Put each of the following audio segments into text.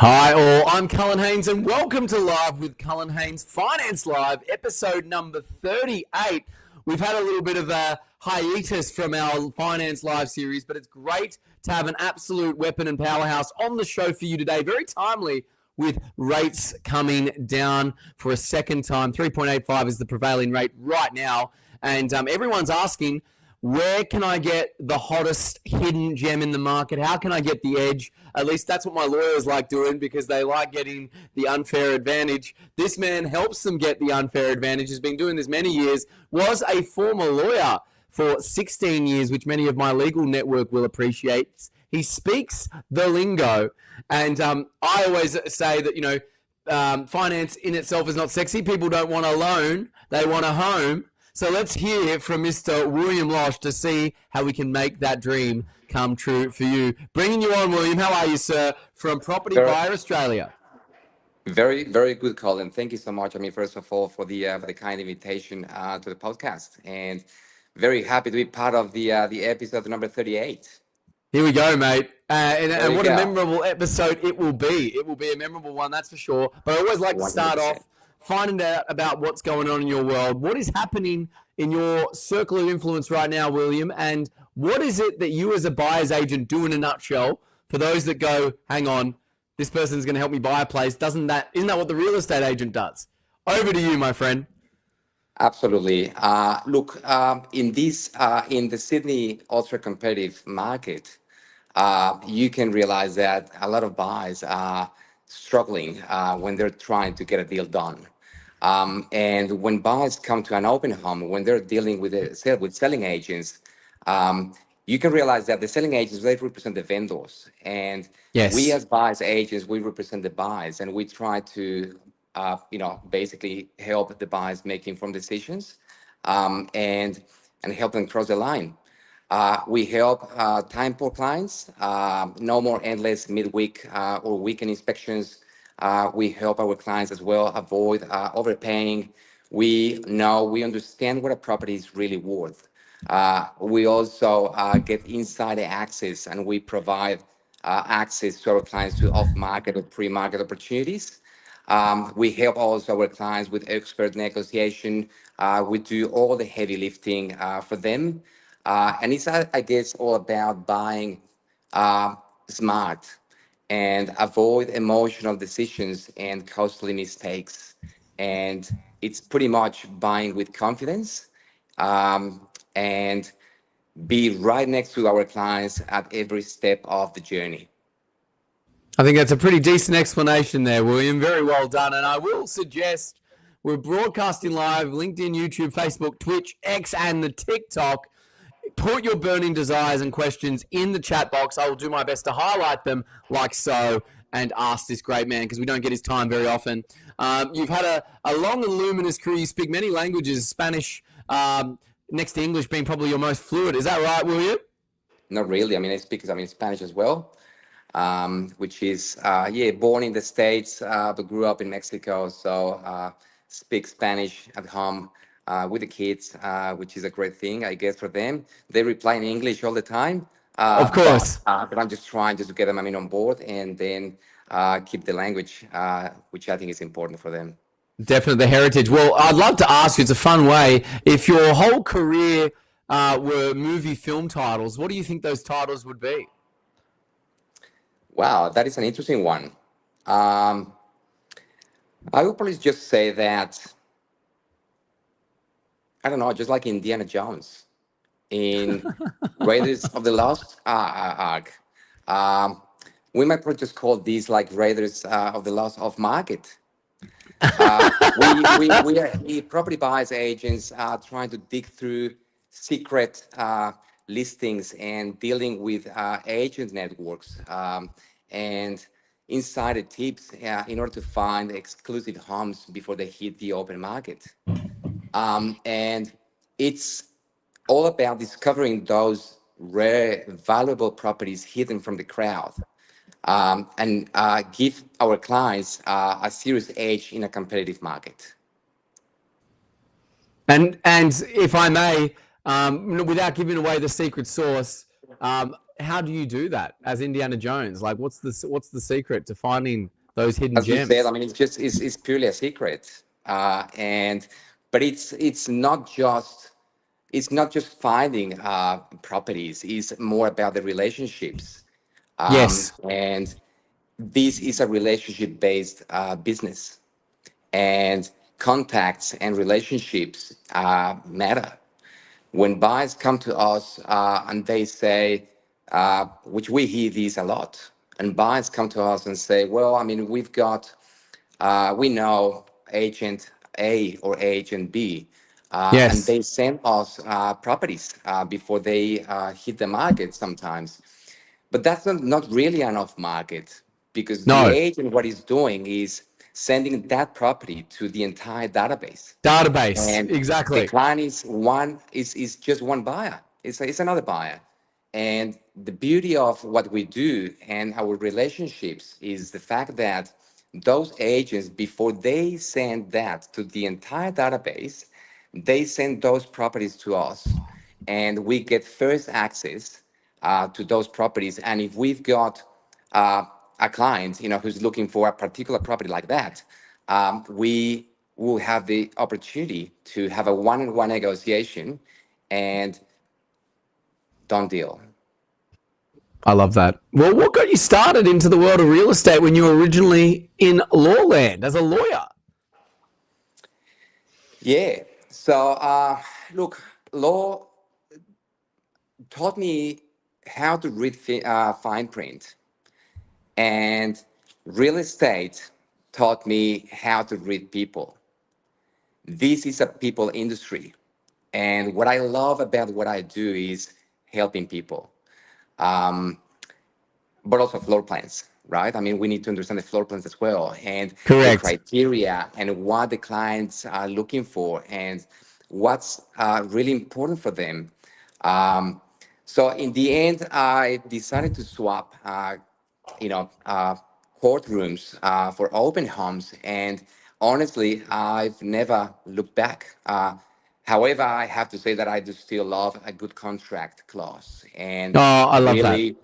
Hi all, I'm Cullen Haynes and welcome to Live with Cullen Haynes, Finance Live, episode number 38. We've had a little bit of a hiatus from our Finance Live series, but it's great to have an absolute weapon and powerhouse on the show for you today. Very timely with rates coming down for a second time. 3.85 is the prevailing rate right now. And everyone's asking, where can I get the hottest hidden gem in the market? How can I get the edge? At least that's what my lawyers like doing because they like getting the unfair advantage. This man helps them get the unfair advantage. Has been doing this many years. Was a former lawyer for 16 years, which many of my legal network will appreciate. He speaks the lingo. And I always say that, finance in itself is not sexy. People don't want a loan. They want a home. So let's hear from Mr. William Losch to see how we can make that dream come true for you. Bringing you on, William. How are you, sir? From Property Buyer Australia. Very, very good, Colin. Thank you so much. First of all, for the kind invitation to the podcast, and very happy to be part of the episode number 38. Here we go, mate. And what a memorable episode it will be. It will be a memorable one, that's for sure. But I always like to start 100%. off finding out about what's going on in your world. What is happening in your circle of influence right now, William? And what is it that you as a buyer's agent do in a nutshell for those that go, hang on, this person's going to help me buy a place? Isn't that what the real estate agent does? Over to you, my friend. Absolutely. Look, in the Sydney ultra competitive market, you can realize that a lot of buyers are struggling when they're trying to get a deal done. And when buyers come to an open home, when they're dealing with selling agents, you can realize that the selling agents, they represent the vendors. And Yes. We as buyers agents, we represent the buyers, and we try to, basically help the buyers make informed decisions and help them cross the line. We help time poor clients, no more endless midweek or weekend inspections. We help our clients as well avoid overpaying. We understand what a property is really worth. We also get insider access, and we provide access to our clients to off-market or pre-market opportunities. We help also our clients with expert negotiation. We do all the heavy lifting for them. And it's, I guess, all about buying smart and avoid emotional decisions and costly mistakes. And it's pretty much buying with confidence and be right next to our clients at every step of the journey. I think that's a pretty decent explanation there, William. Very well done. And I will suggest we're broadcasting live, LinkedIn, YouTube, Facebook, Twitch, X, and the TikTok. Put your burning desires and questions in the chat box. I will do my best to highlight them like so and ask this great man because we don't get his time very often. You've had a long and luminous career. You speak many languages, Spanish, next to English being probably your most fluent. Is that right, William? Not really. I speak Spanish as well, which is, born in the States, but grew up in Mexico. So speak Spanish at home. With the kids, which is a great thing, I guess, for them. They reply in English all the time. Of course. But I'm just trying to get them on board and then keep the language, which I think is important for them. Definitely the heritage. Well, I'd love to ask you, it's a fun way, if your whole career were movie film titles, what do you think those titles would be? Wow, that is an interesting one. I would probably just say that, I don't know, just like Indiana Jones in Raiders of the Lost Ark. We might probably just call these like Raiders of the Lost Off Market. We are property buyers agents trying to dig through secret listings and dealing with agent networks and insider tips in order to find exclusive homes before they hit the open market. And it's all about discovering those rare, valuable properties hidden from the crowd and give our clients a serious edge in a competitive market. And if I may, without giving away the secret sauce, how do you do that as Indiana Jones? Like, what's the secret to finding those hidden As you said, gems? I mean, it's purely a secret, and but it's not just finding properties. It's more about the relationships, Yes. and this is a relationship-based business, and contacts and relationships matter. When buyers come to us and they say, which we hear these a lot, and buyers come to us and say, well, I mean, we know agent A or agent B, and Yes. they send us properties before they hit the market sometimes. But that's not really an off market, because the No. agent, what he's doing is sending that property to the entire database. Database. And the Exactly. client is just one buyer. It's another buyer. And the beauty of what we do and our relationships is the fact that those agents, before they send that to the entire database, they send those properties to us, and we get first access to those properties. And if we've got a client, who's looking for a particular property like that, we will have the opportunity to have a one-on-one negotiation and done deal. I love that. Well, what got you started into the world of real estate when you were originally in law land as a lawyer? Yeah. So, look, law taught me how to read fine print, and real estate taught me how to read people. This is a people industry. And what I love about what I do is helping people, but also floor plans, right? I mean, we need to understand the floor plans as well, and the Correct. criteria and what the clients are looking for and what's really important for them. Um, so in the end, I decided to swap, you know, uh, courtrooms for open homes, and honestly, I've never looked back. However, I have to say that I do still love a good contract clause, and Oh, I love that. really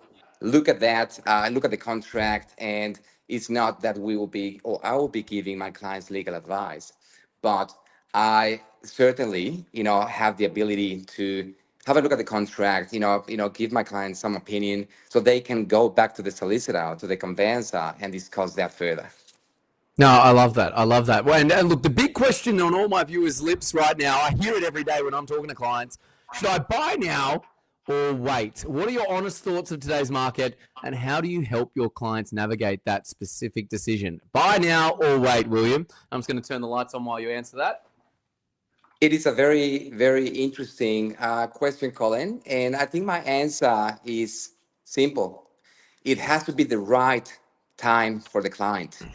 look at that, look at the contract, and it's not that we will be, or I will be giving my clients legal advice, but I certainly, have the ability to have a look at the contract, give my clients some opinion so they can go back to the solicitor, to the conveyancer, and discuss that further. No, I love that. I love that. Well, and look, the big question on all my viewers' lips right now, I hear it every day when I'm talking to clients. Should I buy now or wait? What are your honest thoughts of today's market, and how do you help your clients navigate that specific decision? Buy now or wait, William? I'm just going to turn the lights on while you answer that. It is a very, very interesting question, Colin. And I think my answer is simple. It has to be the right time for the client.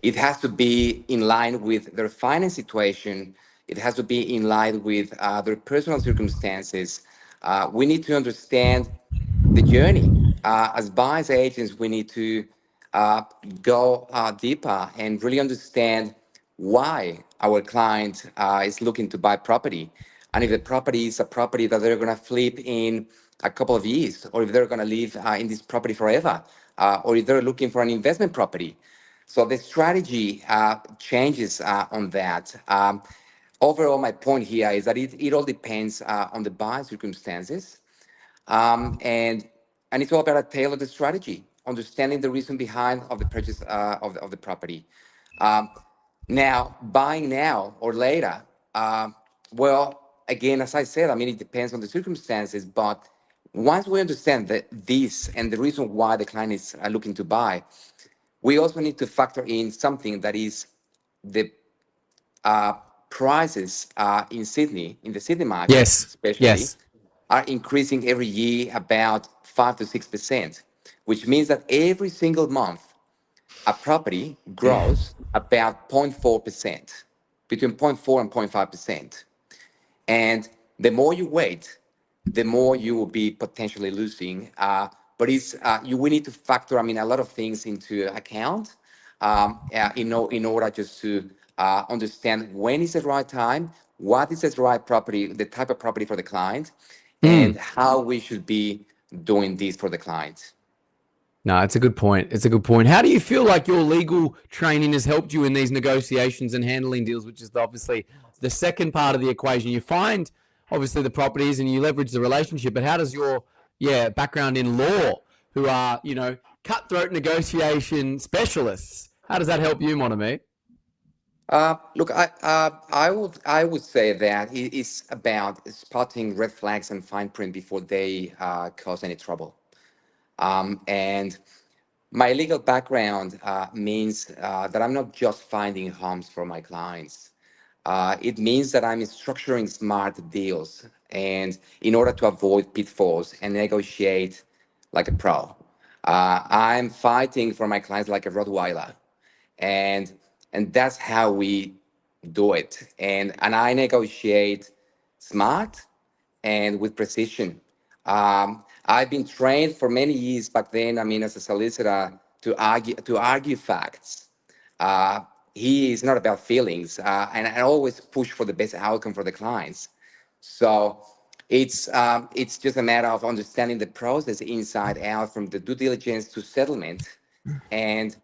It has to be in line with their finance situation. It has to be in line with their personal circumstances. We need to understand the journey. As buyers agents, we need to uh, go deeper and really understand why our client is looking to buy property. And if the property is a property that they're going to flip in a couple of years, or if they're going to live in this property forever, or if they're looking for an investment property. So the strategy changes on that. Overall, my point here is that it all depends on the buyer circumstances, and it's all about a tailored strategy, understanding the reason behind of the purchase of the property. Um, Now, buying now or later, well, again, as I said, I mean, it depends on the circumstances, but once we understand that this and the reason why the client is looking to buy, we also need to factor in something that is the uh, prices in Sydney, in the Sydney market Yes. especially, Yes. are increasing every year about 5 to 6%, which means that every single month a property grows about 0.4%, between 0.4 and 0.5%. And the more you wait, the more you will be potentially losing. But we need to factor, I mean, a lot of things into account, in order just to understand when is the right time, what is the right property, the type of property for the client, and how we should be doing this for the client. No, it's a good point. It's a good point. How do you feel like your legal training has helped you in these negotiations and handling deals, which is obviously the second part of the equation? You find obviously the properties and you leverage the relationship, but how does your background in law, who are, cutthroat negotiation specialists, how does that help you, mon ami? Look, I would say that it's about spotting red flags and fine print before they cause any trouble. And my legal background means that I'm not just finding homes for my clients. It means that I'm structuring smart deals, and in order to avoid pitfalls and negotiate like a pro. I'm fighting for my clients like a Rottweiler, and that's how we do it. And I negotiate smart and with precision. I've been trained for many years back then. I mean, as a solicitor, to argue facts. Uh, he is not about feelings, and I always push for the best outcome for the clients. So it's just a matter of understanding the process inside out, from the due diligence to settlement, and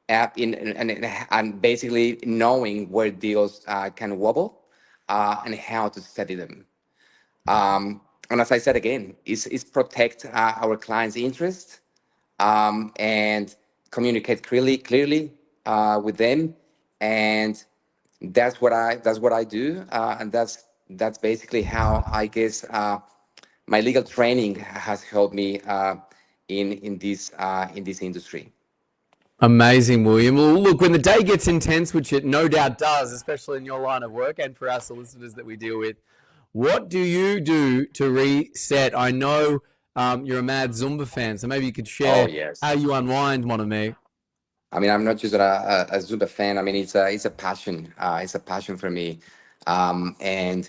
and basically knowing where deals can wobble and how to study them. And as I said again, is protect our clients' interest, and communicate clearly with them, and that's what I do, and that's basically how I guess my legal training has helped me in this industry. Amazing, William. Well, look, when the day gets intense, which it no doubt does, especially in your line of work and for our solicitors that we deal with, what do you do to reset? I know you're a mad Zumba fan, so maybe you could Oh share how yes. you unwind, mon ami. I mean, I'm not just a Zumba fan. I mean, it's a passion. It's a passion for me, and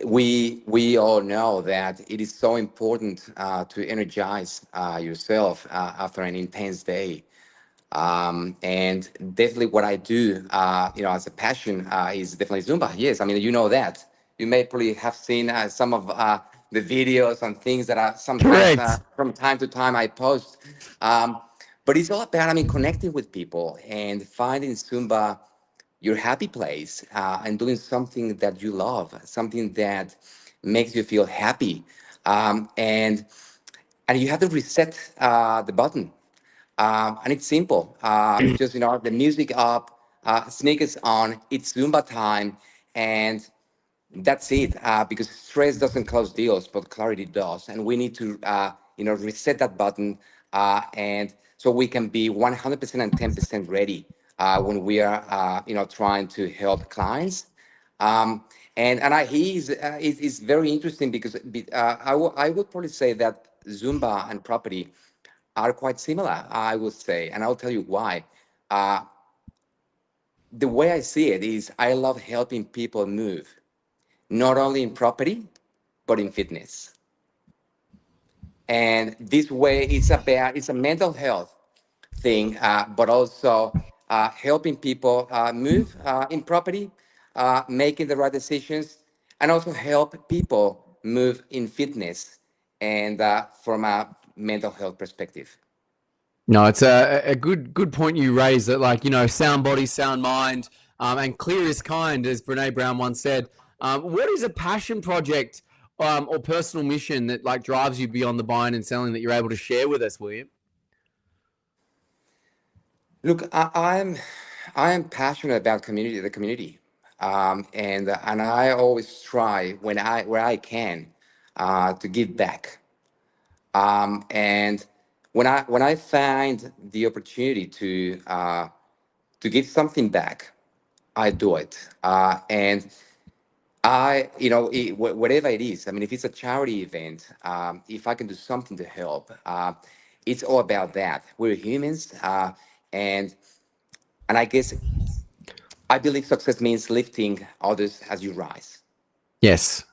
we all know that it is so important to energize yourself after an intense day. And definitely, what I do, as a passion, is definitely Zumba. Yes, I mean, you know that. You may probably have seen some of the videos and things that are sometimes Correct. from time to time I post. Um, but it's all about, I mean, connecting with people and finding Zumba your happy place, and doing something that you love, something that makes you feel happy, and you have to reset the button, and it's simple. Just the music up, sneakers on. It's Zumba time, and that's it. Because stress doesn't close deals, but clarity does, and we need to reset that button, and so we can be 100% and 10% ready when we are trying to help clients. Um, and he's very interesting because I would probably say that Zumba and property are quite similar, I would say, and I'll tell you why. Uh, the way I see it is I love helping people move, not only in property, but in fitness. And this way, it's a mental health thing, but also helping people move in property, making the right decisions, and also help people move in fitness and from a mental health perspective. No, it's a good point you raised that, like, sound body, sound mind, and clear is kind, as Brene Brown once said. What is a passion project or personal mission that like drives you beyond the buying and selling that you're able to share with us, William? Look, I am passionate about the community, and I always try where I can to give back. And when I find the opportunity to give something back, I do it. And whatever it is. I mean, if it's a charity event, if I can do something to help, it's all about that. We're humans, and I guess I believe success means lifting others as you rise. Yes,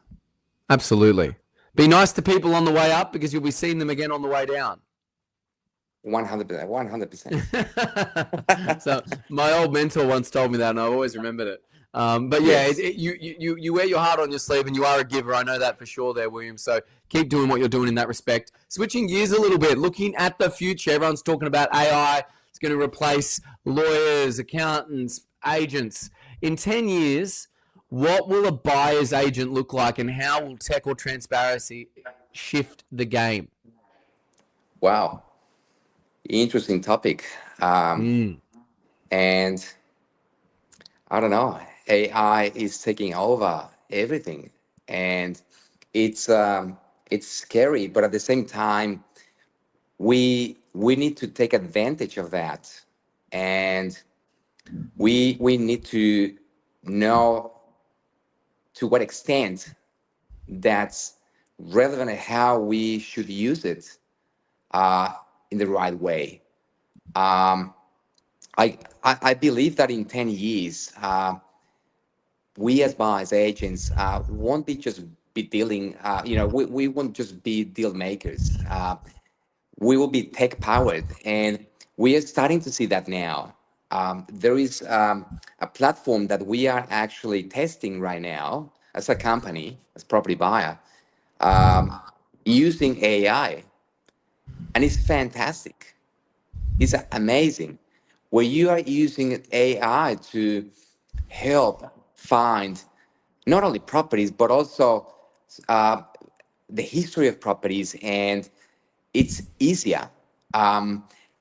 absolutely. Be nice to people on the way up because you'll be seeing them again on the way down. 100%. 100%. So my old mentor once told me that, and I always remembered it. But yeah, Yes. you wear your heart on your sleeve, and you are a giver. I know that for sure there, William. So keep doing what you're doing in that respect. Switching gears a little bit, looking at the future, everyone's talking about AI. It's going to replace lawyers, accountants, agents. In 10 years, what will a buyer's agent look like, and how will tech or transparency shift the game? Wow. Interesting topic. And I don't know, AI is taking over everything, and it's scary, but at the same time, we need to take advantage of that, and we need to know to what extent that's relevant and how we should use it in the right way. Um, I believe that in 10 years, we as buyers agents won't be just be dealing, we won't just be deal makers. We will be tech powered, and we are starting to see that now. There is a platform that we are actually testing right now as a company, as property buyer, um, using AI, and it's fantastic. It's amazing. Where you are using AI to help find not only properties but also uh, the history of properties, and it's easier,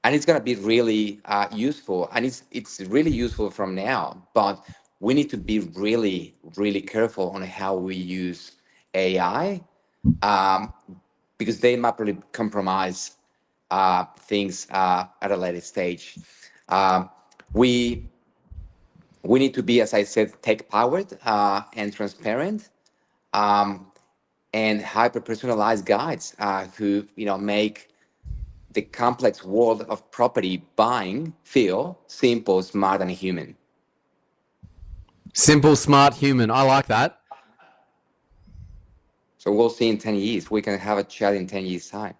and it's going to be really useful, and it's really useful from now, but we need to be really careful on how we use AI, um, because they might really compromise things at a later stage. um, we we need to be, as I said, tech powered and transparent, um, and hyper personalized guides who make the complex world of property buying feel simple, smart, and human. Simple, smart, human. I like that. So we'll see in 10 years. We can have a chat in 10 years' time.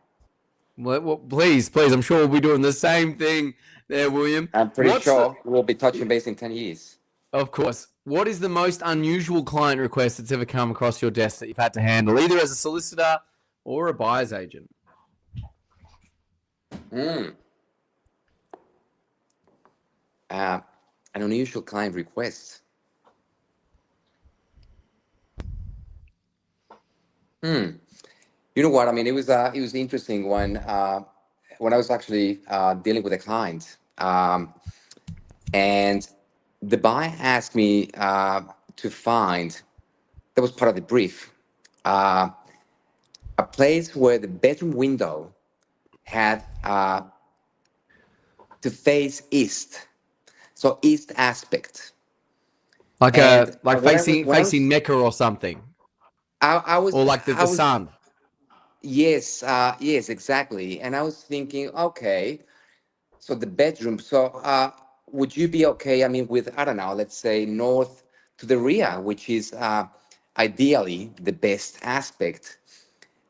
Well, please, please. I'm sure we'll be doing the same thing there, William. I'm pretty What's the, sure we'll be touching base in 10 years. of course, what is the most unusual client request that's ever come across your desk that you've had to handle, either as a solicitor or a buyer's agent? Mm. An unusual client request. You know what? I mean, it was interesting when I was actually dealing with a client, and the buyer asked me to find, that was part of the brief, uh, a place where the bedroom window had to face east, so east aspect. Like And when I facing was Mecca or something, I or was like I the was sun. yes, yes, exactly. And I was thinking, okay, so the bedroom. So would you be okay? I mean, with, I don't know, let's say north to the rear, which is ideally the best aspect.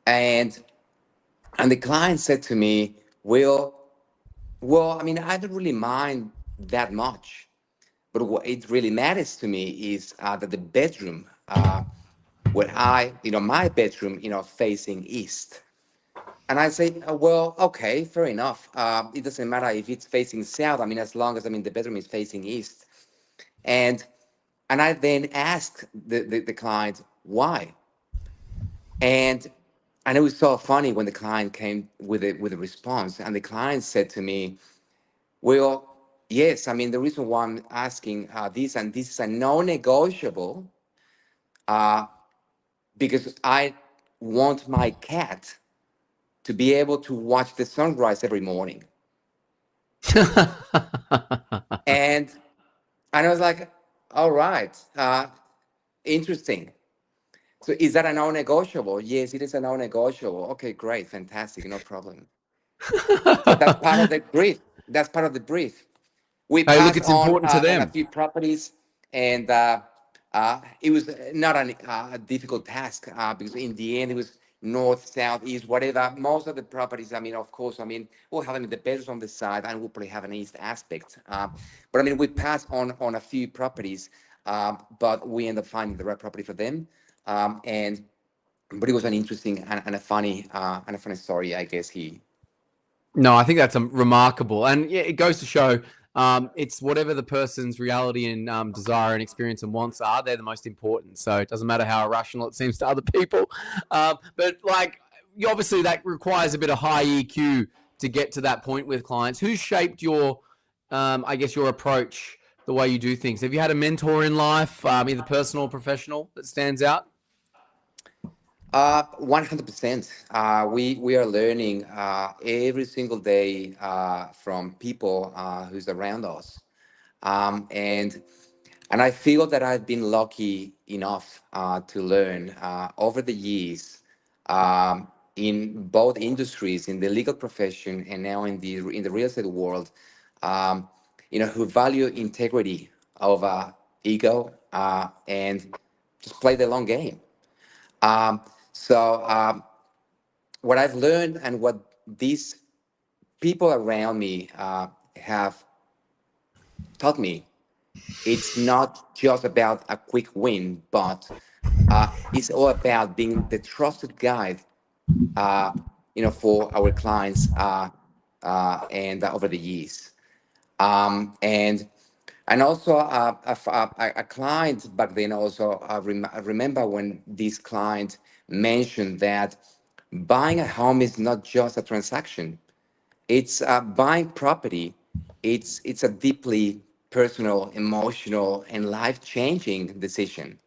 And the client said to me, well, I mean, I don't really mind that much, but what it really matters to me is that the bedroom, where my bedroom, facing east. And I say, well, okay, fair enough. It doesn't matter if it's facing south. I mean, as long as, the bedroom is facing east. And I then asked the client why. And it was so funny when the client came with a response. And the client said to me, well, yes, I mean, the reason why I'm asking this, and this is a non-negotiable, uh, because I want my cat to be able to watch the sunrise every morning. And I was like, all right, interesting. So is that a non-negotiable? Yes, it is a non-negotiable. Okay, great, fantastic, no problem. So that's part of the brief. That's part of the brief. We Hey, look, passed it's important to on a them. few properties, and it was not a difficult task because in the end it was north, south, east, whatever. Most of the properties, of course, we'll have the bedrooms on the side, and we'll probably have an east aspect. But we passed on a few properties, but we end up finding the right property for them. But it was an interesting and a funny story, I guess. No, I think that's remarkable, and yeah, it goes to show it's whatever the person's reality and desire and experience and wants are. They're the most important. So it doesn't matter how irrational it seems to other people. But like, obviously, that requires a bit of high EQ to get to that point with clients. Who shaped your, I guess, your approach, the way you do things? Have you had a mentor in life, either personal or professional, that stands out? 100%. We are learning every single day from people who's around us, and I feel that I've been lucky enough to learn over the years in both industries, in the legal profession and now in the real estate world. Who value integrity over ego and just play the long game. Um, so what I've learned and what these people around me have taught me, it's not just about a quick win, but it's all about being the trusted guide, for our clients and over the years. And also a client back then also, I remember when this client mentioned that buying a home is not just a transaction. It's buying property. It's a deeply personal, emotional, and life-changing decision.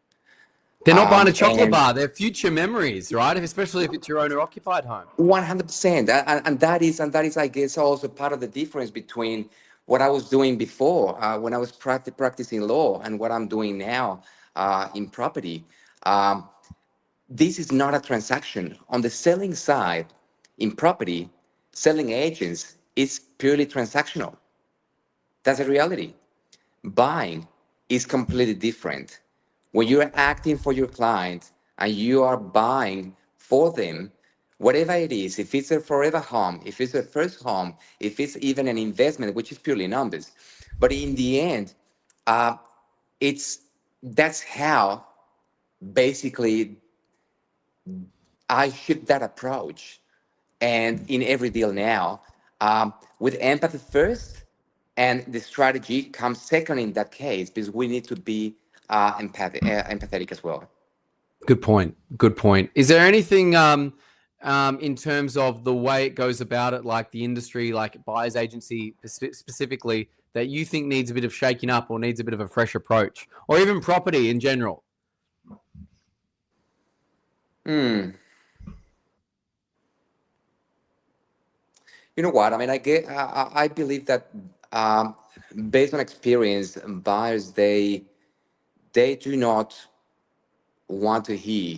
They're not buying a chocolate And bar. They're future memories, right? Especially if it's your owner-occupied home. 100%, and that is, I guess, also part of the difference between what I was doing before when I was practicing law and what I'm doing now in property. Um, this is not a transaction. On the selling side, in property, selling agents is purely transactional. That's a reality. Buying is completely different. When you're acting for your client and you are buying for them, whatever it is, if it's a forever home, if it's a first home, if it's even an investment, which is purely numbers. But in the end, uh, it's that's how basically I ship that approach. And in every deal now, with empathy first, and the strategy comes second in that case because we need to be empathetic as well. Good point. Good point. Is there anything in terms of the way it goes about it, like the industry, like buyer's agency specifically, that you think needs a bit of shaking up or needs a bit of a fresh approach, or even property in general? Hmm. You know what? I mean, I believe that based on experience, buyers they do not want to hear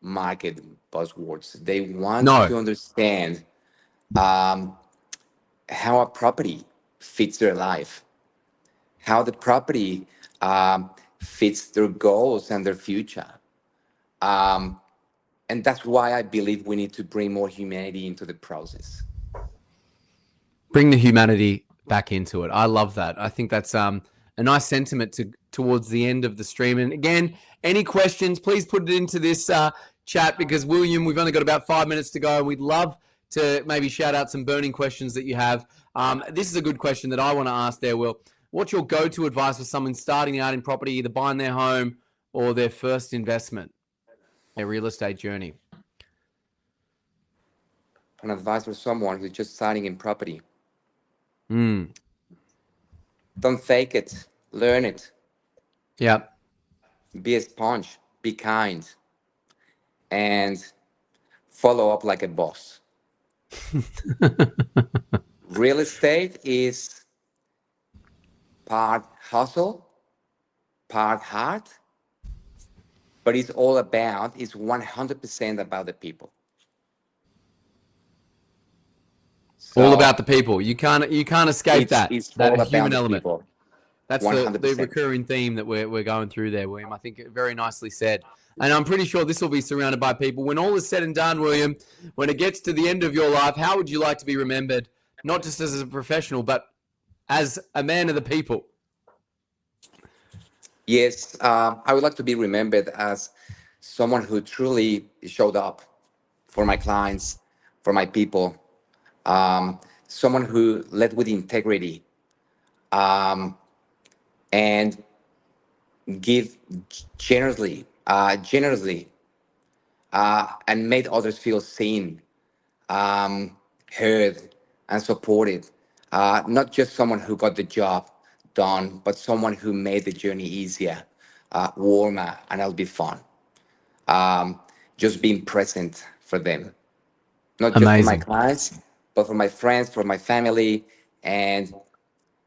market buzzwords. They want No. to understand um, how a property fits their life, how the property fits their goals and their future. Um, and that's why I believe we need to bring more humanity into the process. Bring the humanity back into it. I love that. I think that's a nice sentiment towards the end of the stream. And again, any questions, please put it into this chat, because William, we've only got about 5 minutes to go. We'd love to maybe shout out some burning questions that you have. This is a good question that I want to ask there, Will. What's your go-to advice for someone starting out in property, either buying their home or their first investment, their real estate journey? An advice for someone who's just starting in property. Don't fake it. Learn it. Yeah. Be a sponge. Be kind. And follow up like a boss. Real estate is part hustle, part heart, but it's 100% about the people. All about the people. You can't escape that. It's that all human about element. people. That's the recurring theme that we're going through there, William. I think very nicely said. And I'm pretty sure this will be surrounded by people. When all is said and done, William, when it gets to the end of your life, how would you like to be remembered? Not just as a professional, but as a man of the people. Yes, I would like to be remembered as someone who truly showed up for my clients, for my people, someone who led with integrity, um, and give generously, and made others feel seen, um, heard, and supported. Not just someone who got the job done, but someone who made the journey easier, warmer, and it'll be fun. Um, just being present for them, not just for my Amazing. clients, but for my friends, for my family, and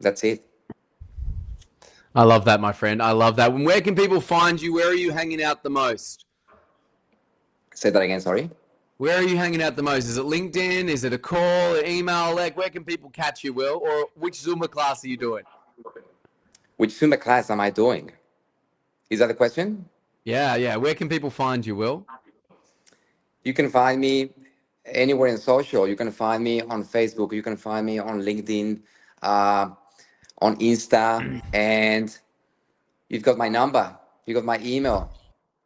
that's it. I love that, my friend. I love that. Where can people find you? Where are you hanging out the most? Say that again, sorry. Where are you hanging out the most? Is it LinkedIn? Is it a call, an email? Like, where can people catch you, Will? Or which Zumba class are you doing? Which Zumba class am I doing? Is that the question? Yeah. Where can people find you, Will? You can find me anywhere in social. You can find me on Facebook. You can find me on LinkedIn, uh, on Insta, and you've got my number. You got my email,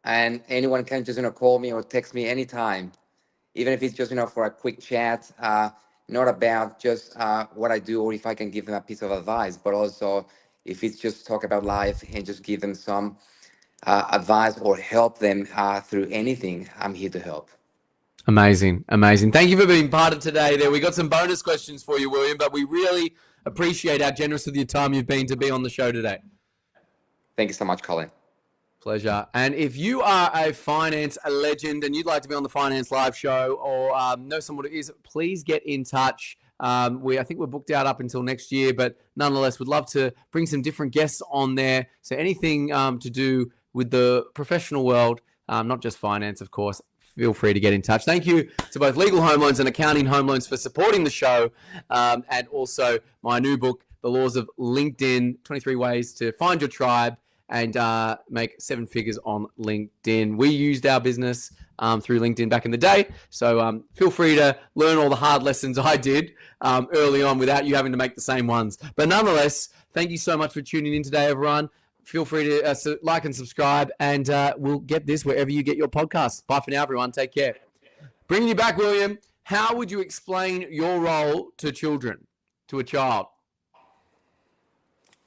and anyone can just call me or text me anytime, even if it's just for a quick chat. Not about just what I do or if I can give them a piece of advice, but also if it's just talk about life and just give them some advice or help them through anything. I'm here to help. Amazing. Thank you for being part of today. There, we got some bonus questions for you, William, but we really appreciate how generous with your time you've been to be on the show today. Thank you so much, Cullen. Pleasure. And if you are a finance legend and you'd like to be on the Finance Live show or know someone who is, please get in touch. I think we're booked out up until next year, but nonetheless, we'd love to bring some different guests on there. So anything to do with the professional world, not just finance, of course, feel free to get in touch. Thank you to both Legal Home Loans and Accounting Home Loans for supporting the show, and also my new book, The Laws of LinkedIn, 23 Ways to Find Your Tribe and make 7 figures on LinkedIn. We used our business through LinkedIn back in the day, so feel free to learn all the hard lessons I did early on without you having to make the same ones. But nonetheless, thank you so much for tuning in today, everyone. Feel free to like and subscribe, and we'll get this wherever you get your podcasts. Bye for now, everyone. Take care. Bringing you back, William, how would you explain your role to children, to a child?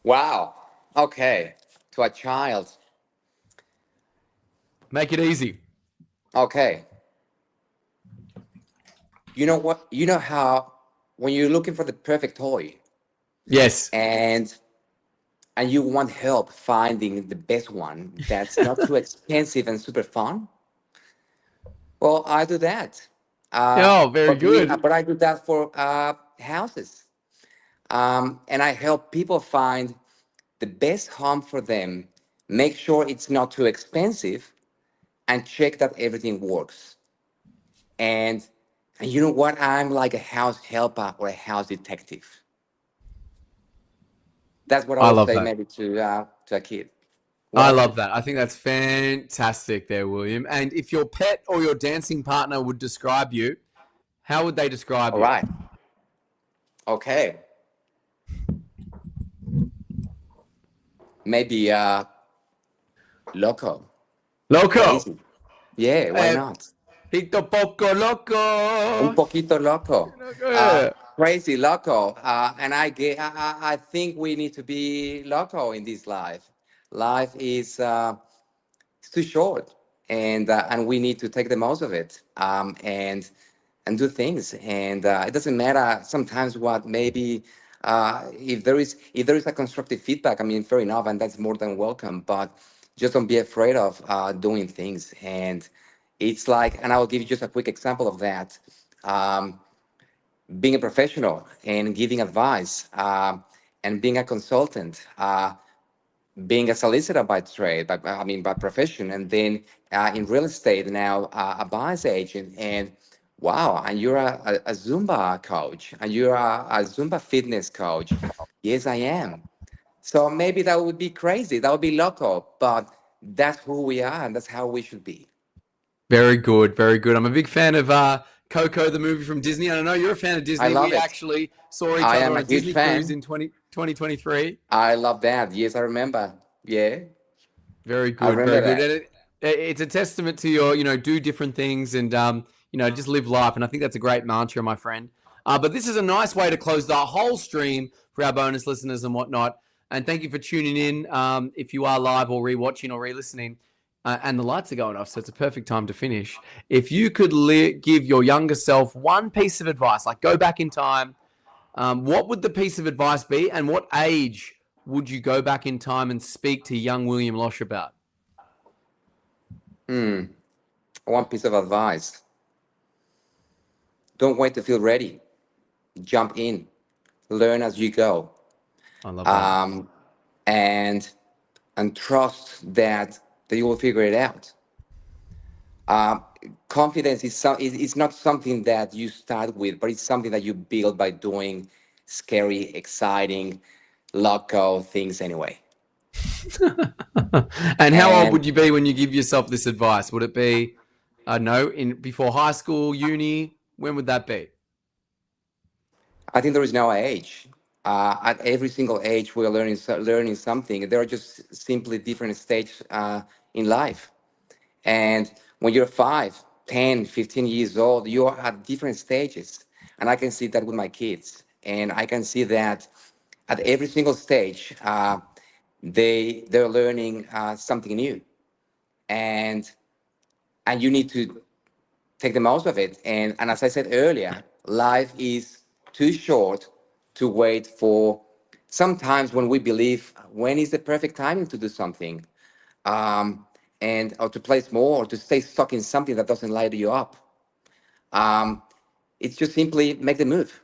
Wow. Okay. To a child. Make it easy. Okay. You know what? You know how when you're looking for the perfect toy Yes. and you want help finding the best one that's not too expensive and super fun, well, I do that. Very good. But I do that for houses, and I help people find the best home for them. Make sure it's not too expensive, and check that everything works. And you know what? I'm like a house helper or a house detective. That's what I I would love say that. maybe to a kid. What I about you? love that. I think that's fantastic there, William. And if your pet or your dancing partner would describe you, how would they describe All you? right. Okay. Maybe loco, Loco. crazy. Yeah, why not? Pito poco Un loco. poquito loco, Loco. crazy loco. And I think we need to be loco in this life. Life is it's too short, and we need to take the most of it, and do things. And it doesn't matter sometimes what maybe if there is a constructive feedback. I mean, fair enough, and that's more than welcome. But just don't be afraid of doing things. And it's like, and I will give you just a quick example of that. Um, Being a professional and giving advice, and being a consultant. Being a solicitor by trade, by profession, and then in real estate now a buyer's agent, and wow, and you're a Zumba coach, and you're a Zumba fitness coach. Yes, I am. So maybe that would be crazy, that would be loco, but that's who we are, and that's how we should be. Very good. Very good. I'm a big fan of Coco, the movie from Disney. And I know you're a fan of I Disney. love We it. actually saw each I other am on a a huge Disney cruise fan. in 2023. I love that. Yes, I remember. Yeah. Very I good, remember very good. that. And it's a testament to your, do different things and, just live life. And I think that's a great mantra, my friend. But this is a nice way to close the whole stream for our bonus listeners and whatnot. And thank you for tuning in. If you are live or rewatching or re-listening, and the lights are going off, so it's a perfect time to finish. If you could give your younger self one piece of advice, like go back in time, what would the piece of advice be, and what age would you go back in time and speak to young William Losch about? One piece of advice: don't wait to feel ready. Jump in, learn as you go, I love that. and trust that you will figure it out. Confidence is not something that you start with, but it's something that you build by doing scary, exciting, loco things anyway. And how old And would you be when you give yourself this advice? Would it be, I don't know, before high school, uni? When would that be? I think there is no age. At every single age, we are learning something. There are just simply different stages in life. And when you're 5, 10, 15 years old, you are at different stages. And I can see that with my kids. And I can see that at every single stage, they're learning something new. And you need to take the most of it. And as I said earlier, life is too short to wait for. Sometimes when we believe when is the perfect timing to do something, and or to place more, or to stay stuck in something that doesn't light you up, it's just simply make the move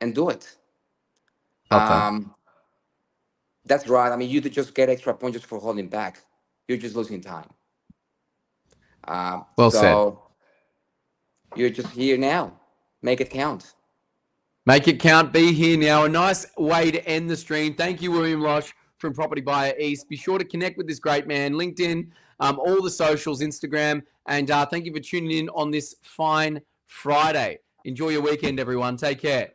and do it. Love that. That's right. I mean, you just get extra points just for holding back. You're just losing time. Well said. So you're just here now. Make it count. Make it count. Be here now. A nice way to end the stream. Thank you, William Losch from Property Buyer East. Be sure to connect with this great man. LinkedIn, all the socials, Instagram. And thank you for tuning in on this fine Friday. Enjoy your weekend, everyone. Take care.